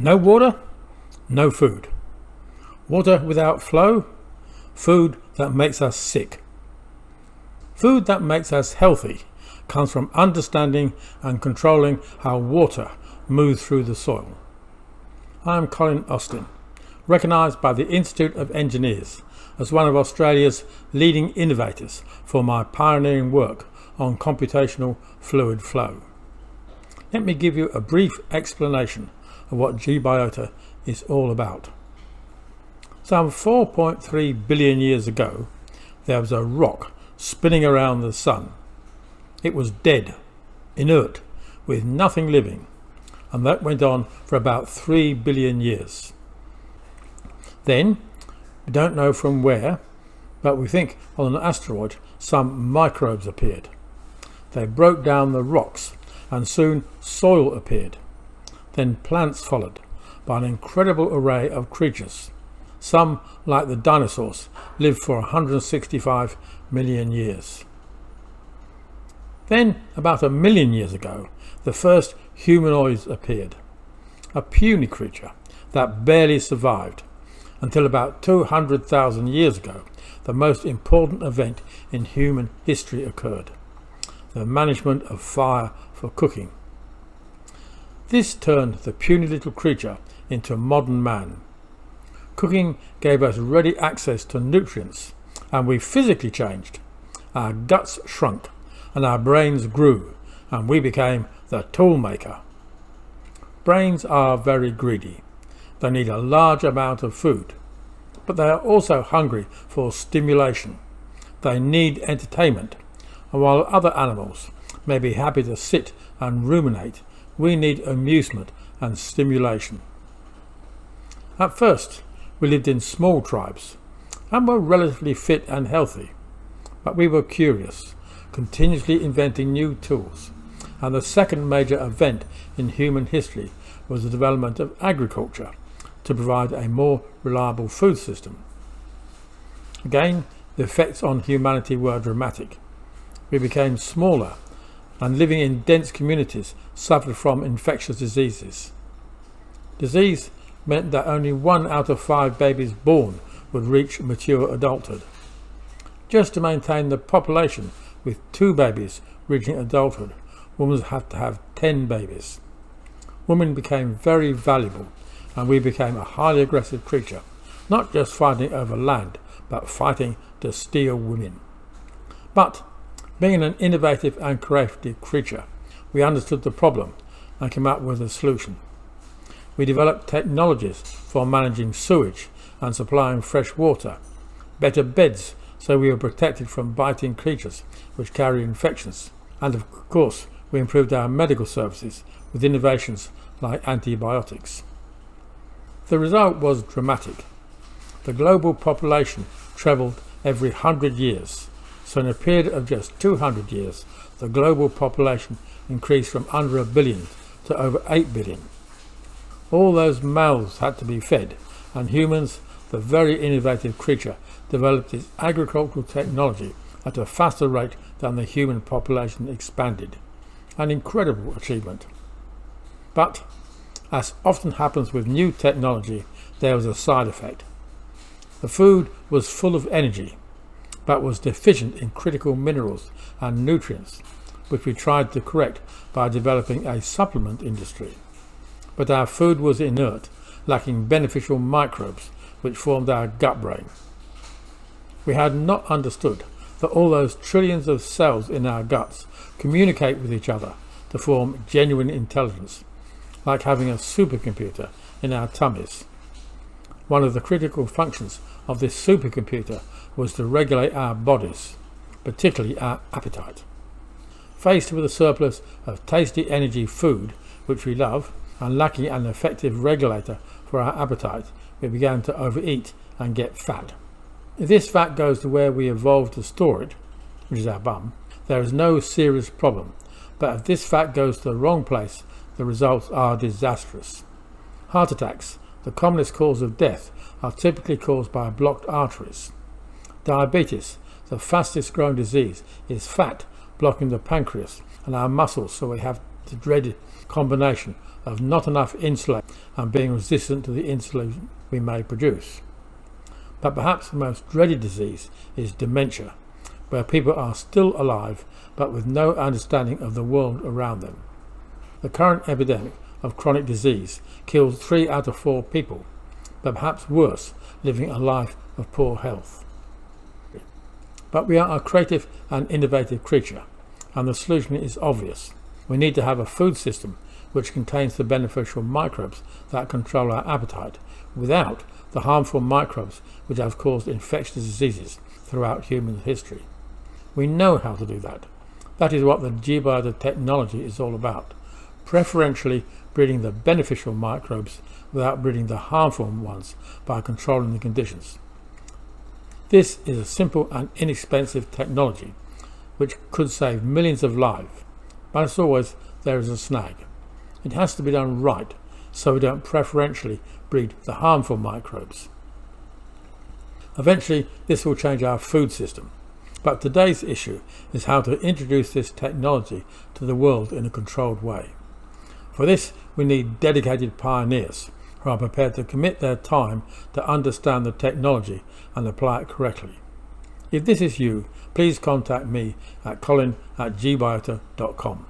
No water, no food. Water without flow, food that makes us sick. Food that makes us healthy comes from understanding and controlling how water moves through the soil. I am Colin Austin, recognised by the Institute of Engineers as one of Australia's leading innovators for my pioneering work on computational fluid flow. Let me give you a brief explanation of what Gbiota is all about. Some 4.3 billion years ago, there was a rock spinning around the sun. It was dead, inert, with nothing living, and that went on for about 3 billion years. Then, we don't know from where, but we think on an asteroid some microbes appeared. They broke down the rocks and soon soil appeared. Then plants followed by an incredible array of creatures. Some, like the dinosaurs, lived for 165 million years. Then, about 1 million years ago, the first humanoids appeared. A puny creature that barely survived, until about 200,000 years ago, the most important event in human history occurred: the management of fire for cooking. This turned the puny little creature into modern man. Cooking gave us ready access to nutrients, and we physically changed. Our guts shrunk, and our brains grew, and we became the tool maker. Brains are very greedy. They need a large amount of food, but they are also hungry for stimulation. They need entertainment, and while other animals may be happy to sit and ruminate, we need amusement and stimulation. At first, we lived in small tribes and were relatively fit and healthy, but we were curious, continuously inventing new tools, and the second major event in human history was the development of agriculture to provide a more reliable food system. Again, the effects on humanity were dramatic. We became smaller, and living in dense communities suffered from infectious diseases. Disease meant that only 1 out of 5 babies born would reach mature adulthood. Just to maintain the population, with 2 babies reaching adulthood, women had to have 10 babies. Women became very valuable, and we became a highly aggressive creature, not just fighting over land, but fighting to steal women. But being an innovative and creative creature, we understood the problem and came up with a solution. We developed technologies for managing sewage and supplying fresh water, better beds so we were protected from biting creatures which carry infections, and of course we improved our medical services with innovations like antibiotics. The result was dramatic. The global population trebled every 100 years, so in a period of just 200 years, the global population increased from under 1 billion to over 8 billion. All those mouths had to be fed, and humans, the very innovative creature, developed its agricultural technology at a faster rate than the human population expanded. An incredible achievement. But, as often happens with new technology, there was a side effect. The food was full of energy, but was deficient in critical minerals and nutrients, which we tried to correct by developing a supplement industry. But our food was inert, lacking beneficial microbes which formed our gut brain. We had not understood that all those trillions of cells in our guts communicate with each other to form genuine intelligence, like having a supercomputer in our tummies. One of the critical functions of this supercomputer was to regulate our bodies, particularly our appetite. Faced with a surplus of tasty energy food, which we love, and lacking an effective regulator for our appetite, we began to overeat and get fat. If this fat goes to where we evolved to store it, which is our bum, there is no serious problem, but if this fat goes to the wrong place, the results are disastrous. Heart attacks, the commonest cause of death, are typically caused by blocked arteries. Diabetes, the fastest growing disease, is fat blocking the pancreas and our muscles, so we have the dreaded combination of not enough insulin and being resistant to the insulin we may produce. But perhaps the most dreaded disease is dementia, where people are still alive but with no understanding of the world around them. The current epidemic of chronic disease kills 3 out of 4 people, but perhaps worse, living a life of poor health. But we are a creative and innovative creature, and the solution is obvious. We need to have a food system which contains the beneficial microbes that control our appetite, without the harmful microbes which have caused infectious diseases throughout human history. We know how to do that. That is what the Gbiota technology is all about, preferentially breeding the beneficial microbes without breeding the harmful ones by controlling the conditions. This is a simple and inexpensive technology which could save millions of lives, but as always there is a snag. It has to be done right, so we don't preferentially breed the harmful microbes. Eventually this will change our food system, but today's issue is how to introduce this technology to the world in a controlled way. For this we need dedicated pioneers who are prepared to commit their time to understand the technology and apply it correctly. If this is you, please contact me at colin@gbiota.com.